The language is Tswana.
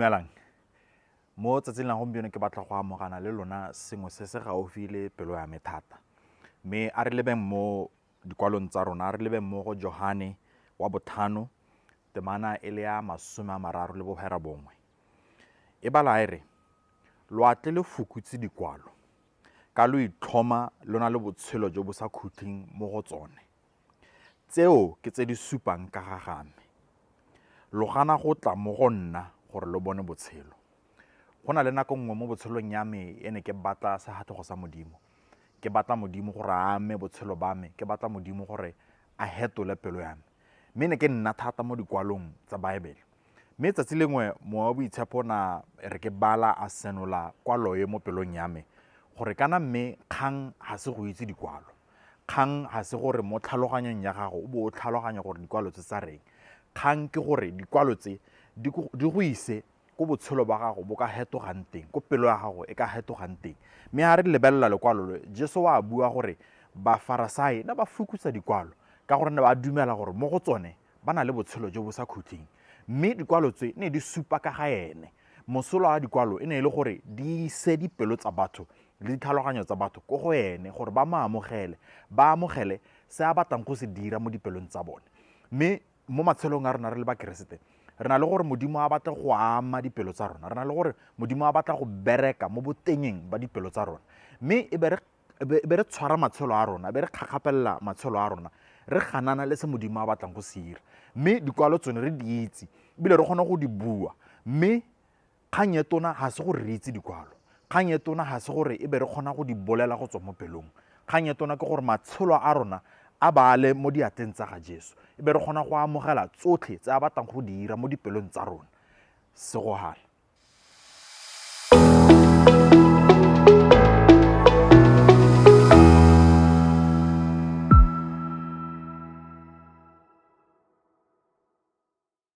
Dumelang. Mo tsatsing la gompieno ke batla go amogana le lona sengwe se se gaufi le pelo ya me thata. Me a re lebeng mo dikwalong tsa rona, a re lebeng mo go Johane wa botlhano temana e le ya 31. E bala e re lo atle le Fukutsa Dikwalo ka lo itlhoma lona le botshelo jo bo sa khutling mo go tsone. Tseo ke tse di supang ka ga game. Lo gana go tla mo go nna gore lo bone botshelo. Go na le nako nngwe mo botshelong ya me ene ke batla segatlhogo sa modimo. Ke batla modimo gore a ame botshelo ba me, ke batla modimo gore a hetole pelo ya me. Mme ne ke nna thata mo dikwalong tsa Bible. Mme tsatsi lengwe mo wa boitshepo na re ke bala a senola kwalo mo pelong ya me gore kana mme kgang ga se go itse dikwalo. Kgang ga se gore mo tlhaloganyong ya gago o bo o tlhaloganya gore dikwalo tse tsa reng. Kgang ke gore dikwalo tse di go ise ko botshelo ba gago bo ka hetogang teng, ko pelo ya gago e ka hetogang teng. Mme ha re lebelela lekwalo le, Jesu wa bua gore Bafarisai na ba Fukutsa dikwalo ka gore ne ba dumela gore mo go tsone ba na le botshelo jo bo sa khutling. Mme dikwalo tse ne di supa ka ga ene. Mosola wa dikwalo e ne e le gore di ise dipelo tsa batho le ditlhaloganyo tsa batho ko go ene gore ba amogele se a batlang go se dira mo dipelong tsa bone. Mme mo matshelong a rona re le ba keresete re na le gore modimo a batla go ama dipelo tsa rona, re na le gore modimo a batla go bereka mo botenyeng ba dipelo tsa rona. Mme e be re tshwara matshelo a rona, be re kgakgapelela matshelo a rona, re ganana le se modimo a batlang go se dira. Mme dikwalo tsone re di itse ebile re kgona go di bua. Mme kgang e tona ga se gore re itse dikwalo, kgang e tona ga se gore e be re kgona go di bolela go tswa mo pelong. Kgang e tona ke gore matshelo a rona a bale mo diateng tsa ga Jesu, e be re kgona go amogela tsotlhe tse a batlang go dira mo dipelong tsa rona. Se go hala.